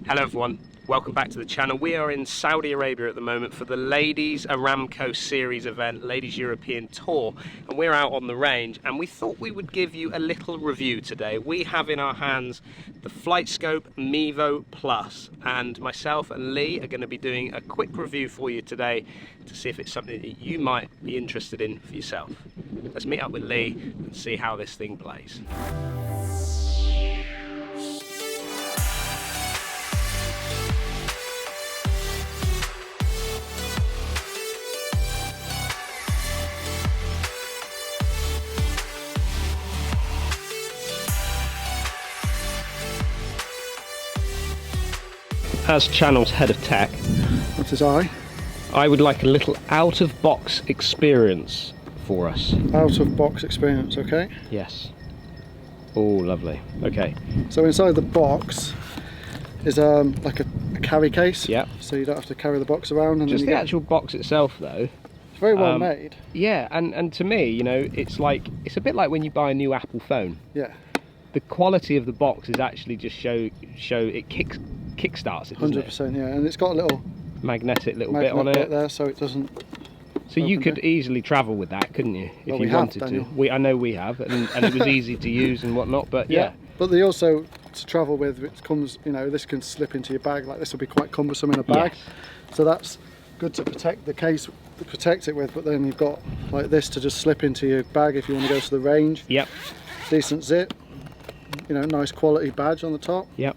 Hello everyone, welcome back to the channel. We are in Saudi Arabia at the moment for the Ladies Aramco Series event, Ladies European Tour, and we're out on the range and we thought we would give you a little review today. We have in our hands the FlightScope Mevo Plus, and myself and Lee are going to be doing a quick review for you today to see if it's something that you might be interested in for yourself. Let's meet up with Lee and see how this thing plays. As channel's head of tech, What is I would like a little out-of-box experience for us. Out-of-box experience, okay? Yes. Oh, lovely. Okay. So inside the box is like a carry case. Yeah. So you don't have to carry the box around. And Just then the actual box itself, though. It's very well made. Yeah, and to me, you know, it's a bit like when you buy a new Apple phone. Yeah. The quality of the box is actually just show it kickstarts it, doesn't it? 100%, yeah. And it's got a little magnetic little bit on it there, so it doesn't. So you could easily travel with that, couldn't you, if you wanted to? I know we have, and it was easy to use and whatnot. But yeah. But they also, to travel with, it comes, you know, this can slip into your bag. Like this will be quite cumbersome in a bag. Yes. So that's good to protect the case, to protect it with. But then you've got like this to just slip into your bag if you want to go to the range. Yep. Decent zip. You know, nice quality badge on the top. Yep.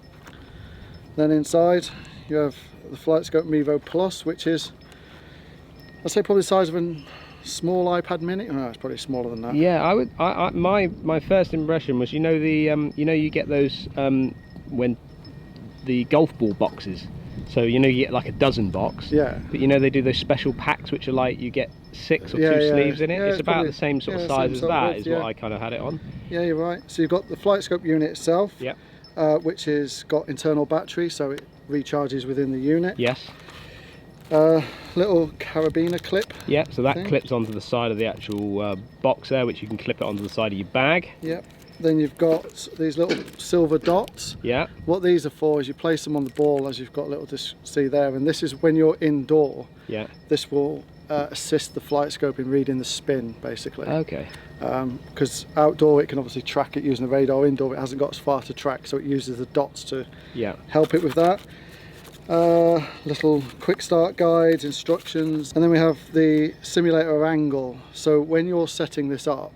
Then inside you have the FlightScope Mevo Plus, which is, I'd say, probably the size of a small iPad Mini. Oh, no, it's probably smaller than that. Yeah, my first impression was, you know, you get those when the golf ball boxes. So you know, you get like a dozen box. Yeah. But you know, they do those special packs which are like you get 6 or 2 sleeves in it. It's about the same sort of size as that, is what I kind of had it on. Yeah, you're right. So you've got the FlightScope unit itself. Yep. Which has got internal battery, so it recharges within the unit. Yes. Little carabiner clip. Yeah, so that clips onto the side of the actual box there, which you can clip it onto the side of your bag. Yep. Then you've got these little silver dots. Yeah. What these are for is you place them on the ball, as you've got a little see there, and this is when you're indoor. Yeah. This will assist the FlightScope in reading the spin, basically. Okay. Because outdoor it can obviously track it using the radar. Indoor it hasn't got as far to track, so it uses the dots to help it with that. Little quick start guides, instructions, and then we have the simulator angle. So when you're setting this up,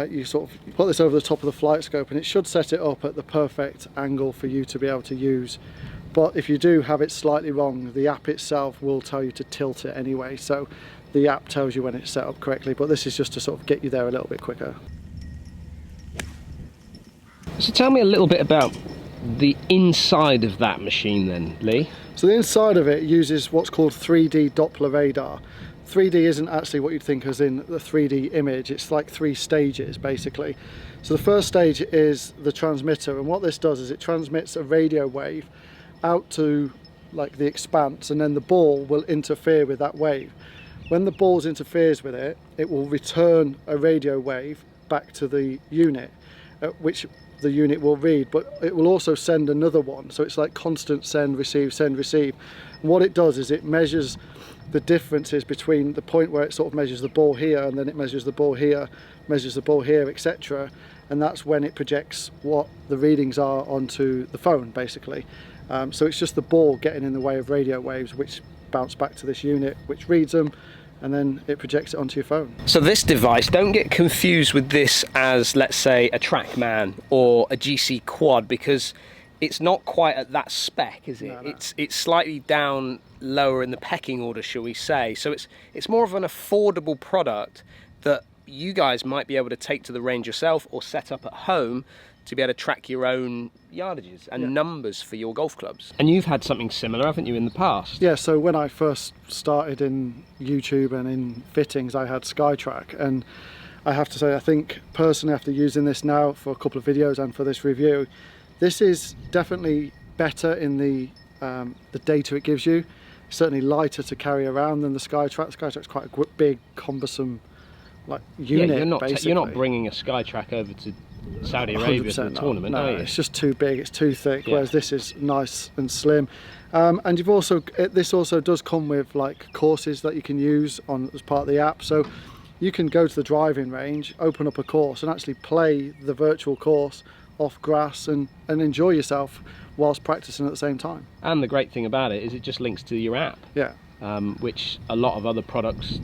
you sort of put this over the top of the FlightScope, and it should set it up at the perfect angle for you to be able to use. But if you do have it slightly wrong, the app itself will tell you to tilt it anyway. So the app tells you when it's set up correctly, but this is just to sort of get you there a little bit quicker. So tell me a little bit about the inside of that machine then, Lee. So the inside of it uses what's called 3D Doppler radar. 3D isn't actually what you'd think as in the 3D image, it's like 3 stages basically. So the first stage is the transmitter, and what this does is it transmits a radio wave out to like the expanse, and then the ball will interfere with that wave. When the ball interferes with it, it will return a radio wave back to the unit, which the unit will read, but it will also send another one. So it's like constant send, receive, send, receive. And what it does is it measures the differences between the point where it sort of measures the ball here, and then it measures the ball here, measures the ball here, etc. And that's when it projects what the readings are onto the phone, basically. So it's just the ball getting in the way of radio waves, which bounce back to this unit, which reads them, and then it projects it onto your phone. So this device, don't get confused with this as, let's say, a TrackMan or a GC Quad, because it's not quite at that spec, is it? No. It's slightly down lower in the pecking order, shall we say. So it's more of an affordable product that you guys might be able to take to the range yourself or set up at home to be able to track your own yardages and numbers for your golf clubs. And you've had something similar, haven't you, in the past? Yeah, so when I first started in YouTube and in fittings, I had SkyTrack, and I have to say, I think personally, after using this now for a couple of videos and for this review, this is definitely better in the data it gives you. It's certainly lighter to carry around than the SkyTrack. SkyTrack's quite a big, cumbersome like unit. Yeah, you're not bringing a SkyTrack over to Saudi Arabia for the tournament, no, are you? it's just too big, it's too thick, Yeah. whereas this is nice and slim. And you've also, this also does come with like courses that you can use on as part of the app. So you can go to the driving range, open up a course and actually play the virtual course off grass and enjoy yourself whilst practicing at the same time. And the great thing about it is it just links to your app. Yeah. Which a lot of other products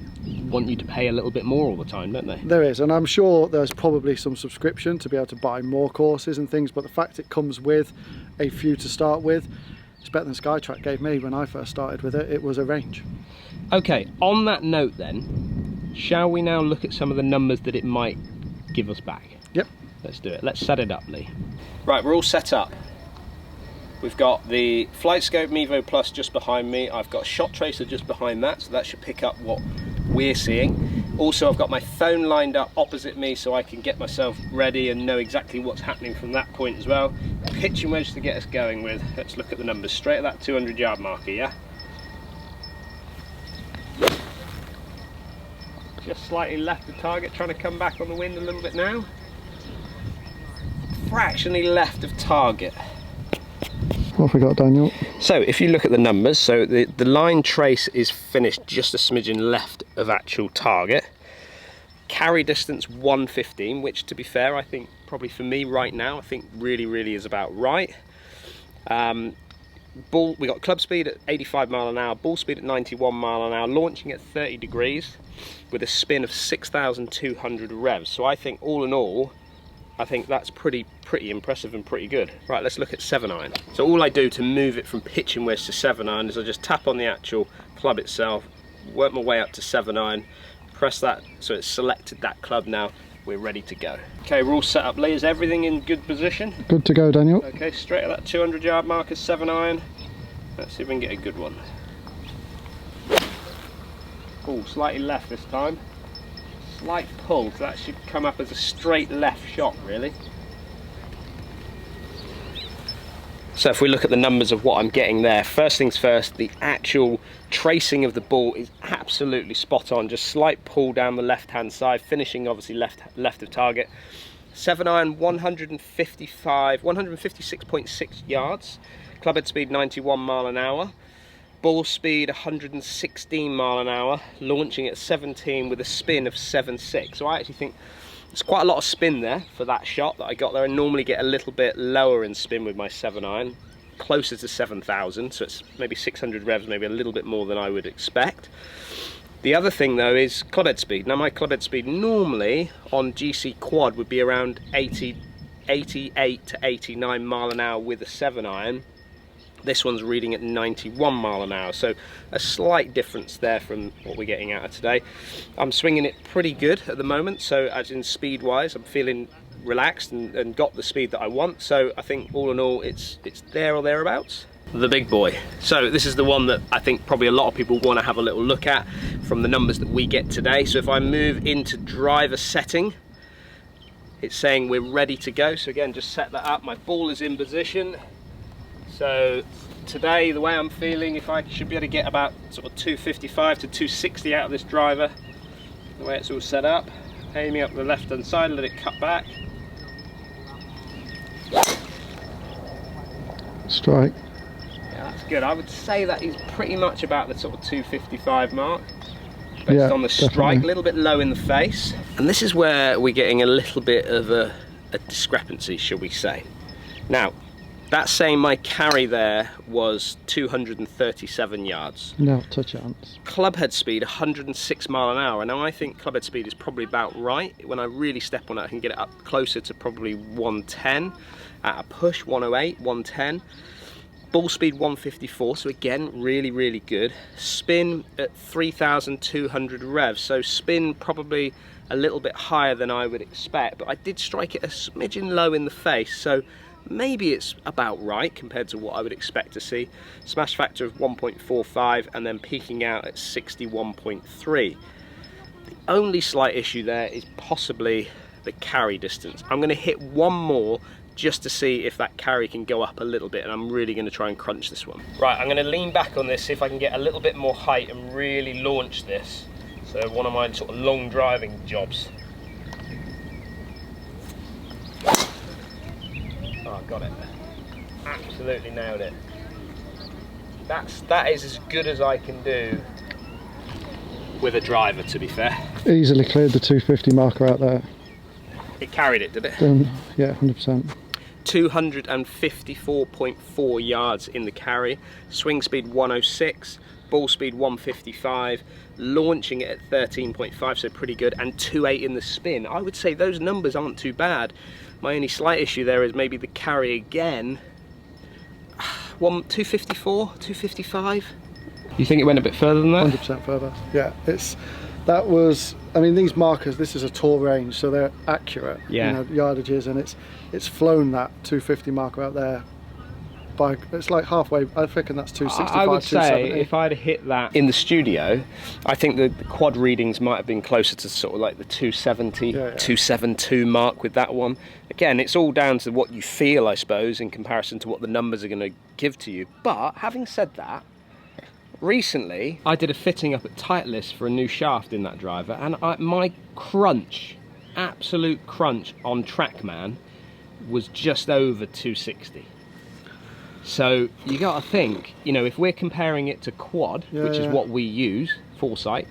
want you to pay a little bit more all the time, don't they? There is, and I'm sure there's probably some subscription to be able to buy more courses and things, but the fact it comes with a few to start with, it's better than Skytrack gave me when I first started with it. It was a range. Okay, on that note then, shall we now look at some of the numbers that it might give us back? Yep. Let's do it. Let's set it up, Lee. Right, we're all set up. We've got the FlightScope Mevo Plus just behind me. I've got a shot tracer just behind that, so that should pick up what we're seeing. Also, I've got my phone lined up opposite me so I can get myself ready and know exactly what's happening from that point as well. Pitching wedge to get us going with. Let's look at the numbers straight at that 200-yard marker, yeah? Just slightly left of target, trying to come back on the wind a little bit now. Fractionally left of target. What have we got, Daniel? So if you look at the numbers, so the line trace is finished just a smidgen left of actual target. Carry distance 115, which to be fair, I think probably for me right now, I think really is about right. We got club speed at 85 mile an hour, ball speed at 91 mile an hour, launching at 30 degrees with a spin of 6,200 revs. So I think all in all, I think that's pretty impressive and pretty good. Right, let's look at 7-iron. So all I do to move it from pitching wedge to 7-iron is I just tap on the actual club itself, work my way up to 7-iron, press that so it's selected that club now. We're ready to go. Okay, we're all set up. Lee, is everything in good position? Good to go, Daniel. Okay, straight at that 200-yard marker, 7-iron. Let's see if we can get a good one. Oh, slightly left this time. Slight pull, so that should come up as a straight left shot, really. So if we look at the numbers of what I'm getting there, first things first, the actual tracing of the ball is absolutely spot on. Just slight pull down the left-hand side, finishing obviously left of target. 7-iron, 156.6 yards. Clubhead speed 91 mile an hour. Ball speed 116 mile an hour, launching at 17 with a spin of 7.6. So I actually think there's quite a lot of spin there for that shot that I got there. I normally get a little bit lower in spin with my 7-iron, closer to 7,000, so it's maybe 600 revs, maybe a little bit more than I would expect. The other thing though is clubhead speed. Now my clubhead speed normally on GC quad would be around 88 to 89 mile an hour with a 7-iron. This one's reading at 91 mile an hour, so a slight difference there from what we're getting out of today. I'm swinging it pretty good at the moment, so as in speed wise, I'm feeling relaxed and got the speed that I want. So I think all in all, it's there or thereabouts. The big boy. So this is the one that I think probably a lot of people want to have a little look at from the numbers that we get today. So if I move into driver setting, it's saying we're ready to go. So again, just set that up. My ball is in position. So today, the way I'm feeling, if I should be able to get about sort of 255 to 260 out of this driver, the way it's all set up, aiming up the left-hand side, let it cut back. Strike. Yeah, that's good. I would say that is pretty much about the sort of 255 mark, based on the strike, definitely. a little bit low in the face. And this is where we're getting a little bit of a discrepancy, shall we say. Now, that's saying my carry there was 237 yards. No, touch chance. Clubhead speed 106 mile an hour. Now I think clubhead speed is probably about right. When I really step on it, I can get it up closer to probably 110. At a push, 108, 110. Ball speed 154, so again, really good. Spin at 3,200 revs, so spin probably a little bit higher than I would expect, but I did strike it a smidgen low in the face, so maybe it's about right compared to what I would expect to see. Smash factor of 1.45 and then peaking out at 61.3. The only slight issue there is possibly the carry distance. I'm going to hit one more just to see if that carry can go up a little bit, and I'm really going to try and crunch this one. Right, I'm going to lean back on this, see if I can get a little bit more height and really launch this. So one of my sort of long driving jobs. got it. Absolutely nailed it. That is as good as I can do with a driver, to be fair. Easily cleared the 250 marker out there. It carried it, did it? Yeah, 100%. 254.4 yards in the carry, swing speed 106, ball speed 155, launching it at 13.5, so pretty good, and 2.8 in the spin. I would say those numbers aren't too bad. My only slight issue there is maybe the carry again. 254, 255. You think it went a bit further than that? 100% further. Yeah, that was. I mean, these markers. This is a tour range, so they're accurate. Yeah. You know, yardages, and it's flown that 250 marker out there. It's like halfway. I reckon that's 265. I would say 270. if I'd hit that in the studio, I think the quad readings might have been closer to sort of like the 270, 272 mark with that one. Again, it's all down to what you feel, I suppose, in comparison to what the numbers are going to give to you. But having said that, recently I did a fitting up at Titleist for a new shaft in that driver, and my crunch, absolute crunch on TrackMan was just over 260. So you got to think, you know, if we're comparing it to quad, which is what we use, Foresight,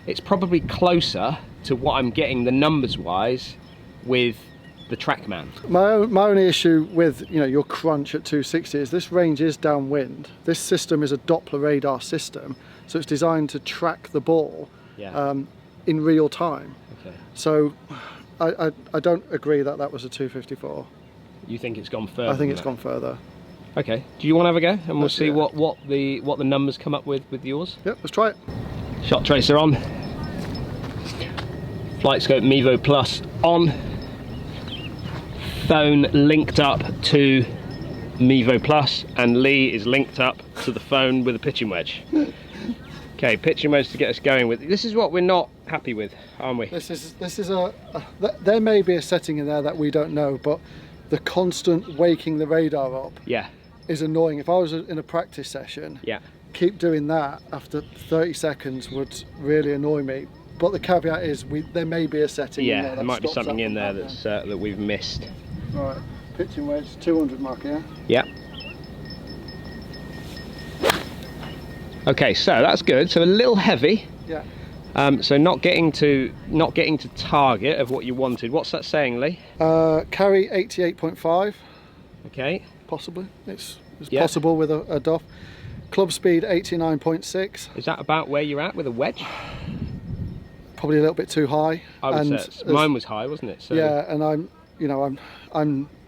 it's probably closer to what I'm getting the numbers wise with the TrackMan. My only issue with, you know, your crunch at 260 is this range is downwind. This system is a Doppler radar system, so it's designed to track the ball in real time. Okay. So I don't agree that was a 254. You think it's gone further? I think it's gone further. Okay. Do you want to have a go, and we'll see what the numbers come up with yours? Yep. Let's try it. Shot tracer on. FlightScope Mevo Plus on. Phone linked up to Mevo Plus, and Lee is linked up to the phone with a pitching wedge. Okay, pitching wedge to get us going with. This is what we're not happy with, aren't we? This is there may be a setting in there that we don't know, but the constant waking the radar up is annoying. If I was in a practice session, keep doing that after 30 seconds would really annoy me. But the caveat is there may be a setting in there that there might be stops something that in there from that's that we've missed. Right, pitching wedge, 200 marker, yeah? Okay, so that's good. So a little heavy. Yeah. So not getting to target of what you wanted. What's that saying, Lee? Carry 88.5. Okay. Possibly. It's possible with a DOF. Club speed 89.6. Is that about where you're at with a wedge? Probably a little bit too high. I would say mine was high, wasn't it? So yeah, and I'm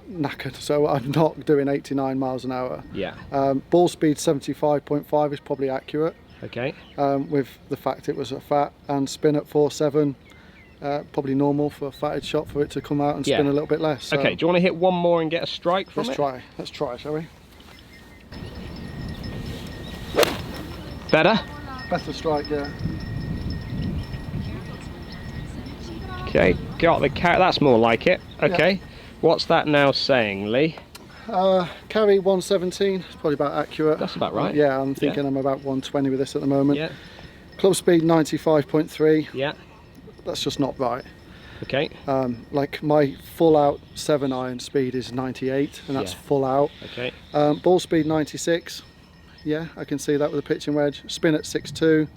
knackered, so I'm not doing 89 miles an hour. Yeah. Ball speed 75.5 is probably accurate. Okay. With the fact it was a fat, and spin at 4.7, probably normal for a fatted shot for it to come out and spin a little bit less. So. Okay, do you want to hit one more and get a strike from it? Let's try, shall we? Better? Better strike, yeah. Okay, got the carry, that's more like it. Okay, yeah. What's that now saying, Lee? Carry 117, it's probably about accurate. That's about right. Yeah, I'm thinking I'm about 120 with this at the moment. Yeah. Club speed 95.3. Yeah. That's just not right. Okay. Like my full out 7-iron speed is 98, and that's full out. Okay. Ball speed 96. Yeah, I can see that with a pitching wedge. Spin at 6.2.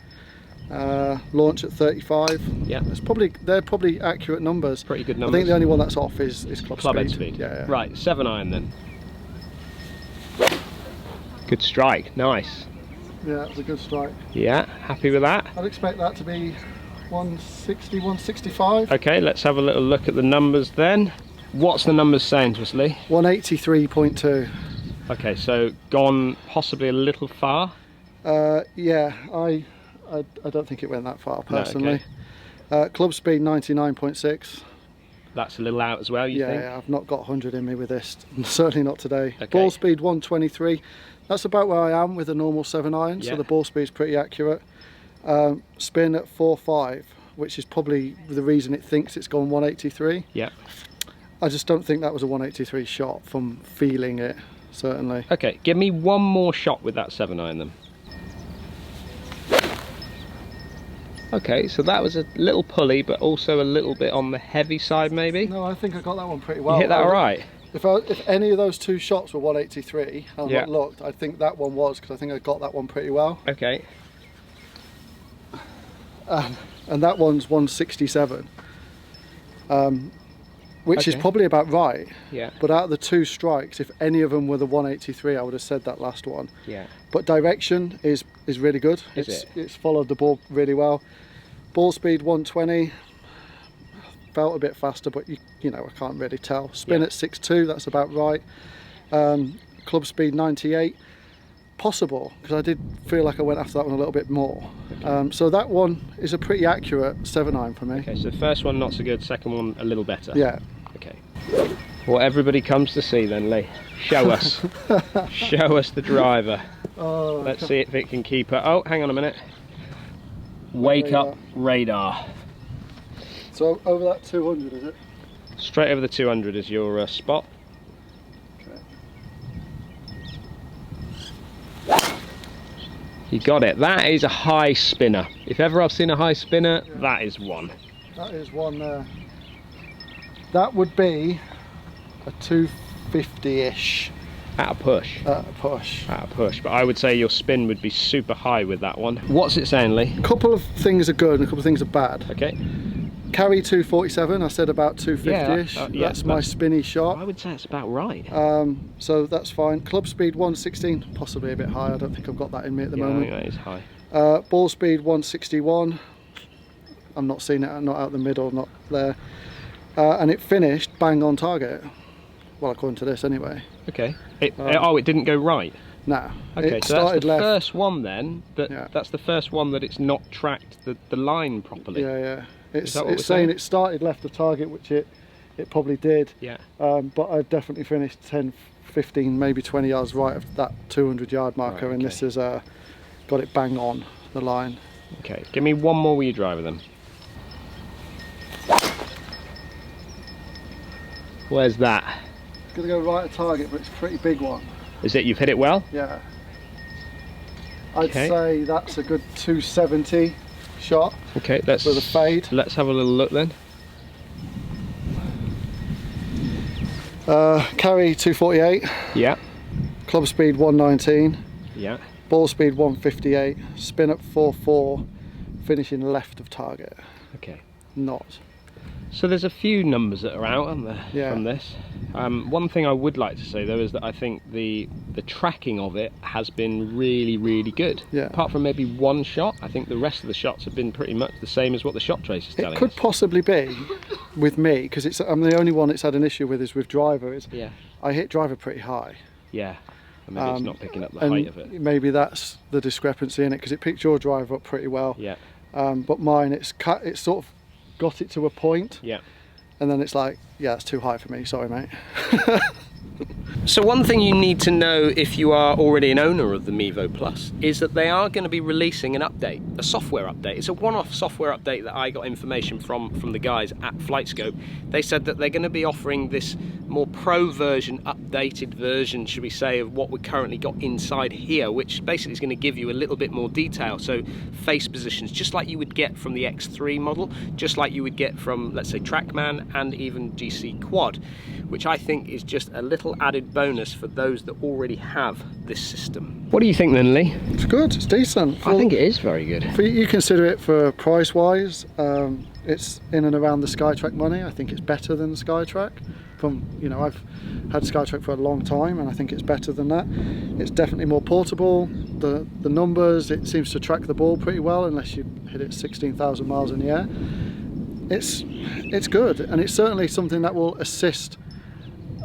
Launch at 35. Yeah, they're probably accurate numbers. Pretty good numbers. I think the only one that's off is club head speed. Yeah. Right, 7-iron then. Good strike, nice. Yeah, it was a good strike. Yeah, happy with that. I'd expect that to be 160, 165. Okay, let's have a little look at the numbers then. What's the numbers saying to us, Lee? 183.2. Okay, so gone possibly a little far. Yeah, I don't think it went that far personally. No, okay. Club speed 99.6. That's a little out as well, you think? Yeah, I've not got 100 in me with this. Certainly not today. Okay. Ball speed 123. That's about where I am with a normal 7-iron, so the ball speed's pretty accurate. Spin at 4.5, which is probably the reason it thinks it's gone 183. Yeah. I just don't think that was a 183 shot from feeling it, certainly. Okay, give me one more shot with that 7-iron then. Okay, so that was a little pulley, but also a little bit on the heavy side, maybe? No, I think I got that one pretty well. You hit that all right? If any of those two shots were 183, I've Yeah. not looked, I think that one was, because I think I got that one pretty well. Okay. And that one's 167, which is Okay. probably about right. Yeah. But out of the two strikes, if any of them were the 183, I would have said that last one. Yeah. But direction is really good. It's followed the ball really well. Ball speed 120. Felt a bit faster, but you know, I can't really tell. Spin at 6.2, that's about right. Club speed 98. Possible, because I did feel like I went after that one a little bit more. Okay. So that one is a pretty accurate 7.9 for me. Okay, so the first one not so good, second one a little better. Yeah. Okay. What everybody comes to see then, Lee. Show us. Show us the driver. Oh, Let's see if it can keep it. Oh, hang on a minute. Wake up radar. So over that 200, is it? Straight over the 200 is your spot. You got it. That is a high spinner. If ever I've seen a high spinner, that is one. That is one there. That would be a 250-ish. At a push. At a push. At a push. But I would say your spin would be super high with that one. What's it saying, Lee? A couple of things are good and a couple of things are bad. Okay. Carry 247, I said about 250-ish. That's my spinny shot. I would say it's about right. So that's fine. Club speed 116, possibly a bit high. I don't think I've got that in me at the moment. I think that is high. Ball speed 161. I'm not seeing it, not out the middle, not there. And it finished bang on target. Well, according to this anyway. Okay. It didn't go right? No. Okay, it so that's started the left. first one then. That's the first one that it's not tracked the line properly. Yeah. It's saying saying it started left of target, which it probably did. Yeah. But I've definitely finished 10, 15, maybe 20 yards right of that 200-yard marker, Right, and this has got it bang on the line. Okay, give me one more with your driver then. Where's that? It's going to go right at target, but it's a pretty big one. Is it you've hit it well? Yeah. I'd Okay. say that's a good 270 shot. Okay, let's with a fade. Let's have a little look then. Carry 248. Yeah. Club speed 119. Yeah. Ball speed 158. Spin up 4.4. Finishing left of target. Okay. Not. So there's a few numbers that are out, aren't there, Yeah. from this? One thing I would like to say though is that I think the tracking of it has been really good. Yeah. Apart from maybe one shot, I think the rest of the shots have been pretty much the same as what the shot trace is telling It could us. possibly be with me, because I'm the only one it's had an issue with is with driver. Yeah. I hit driver pretty high. Yeah. And maybe it's not picking up the and height of it. maybe that's the discrepancy in it, because it picked your driver up pretty well. Yeah. But mine, it's sort of got it to a point. Yeah. And then it's like, yeah, it's too high for me, sorry mate. So one thing you need to know if you are already an owner of the Mevo Plus is that they are going to be releasing an update, a software update. It's a one-off software update that I got information from the guys at FlightScope. They said that they're going to be offering this more pro version, updated version, should we say, of what we currently got inside here, which basically is going to give you a little bit more detail. So face positions, just like you would get from the X3 model, just like you would get from, let's say, TrackMan and even GC Quad, which I think is just a little added bonus for those that already have this system. What do you think then, Lee? It's good, it's decent. I think it is very good. You consider it for price wise, it's in and around the Skytrack money. I think it's better than the Skytrack. I've had Skytrack for a long time and I think it's better than that. It's definitely more portable. The numbers, it seems to track the ball pretty well unless you hit it 16,000 miles in the air. It's good, and it's certainly something that will assist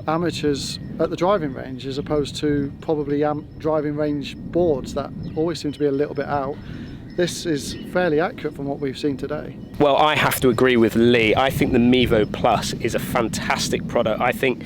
amateurs at the driving range, as opposed to probably driving range boards that always seem to be a little bit out. This is fairly accurate from what we've seen today. Well, I have to agree with Lee. I think the Mevo Plus is a fantastic product. I think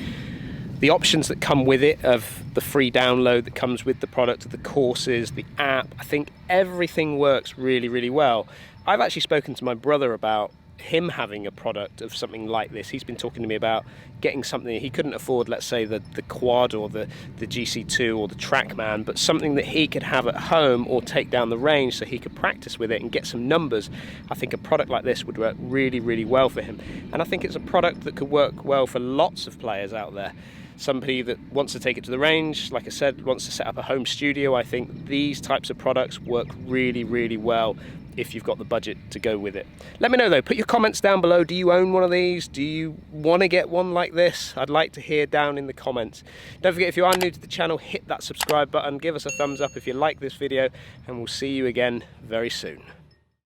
the options that come with it, of the free download that comes with the product, the courses, the app, I think everything works really well. I've actually spoken to my brother about him having a product of something like this. He's been talking to me about getting something he couldn't afford, let's say the Quad or the GC2 or the TrackMan, but something that he could have at home or take down the range so he could practice with it and get some numbers. I think a product like this would work really well for him, and I think it's a product that could work well for lots of players out there. somebody that wants to take it to the range, like I said, wants to set up a home studio, I think these types of products work really, really well if you've got the budget to go with it. Let me know though, put your comments down below. Do you own one of these? Do you want to get one like this? I'd like to hear down in the comments. Don't forget, if you are new to the channel, hit that subscribe button, give us a thumbs up if you like this video, and we'll see you again very soon.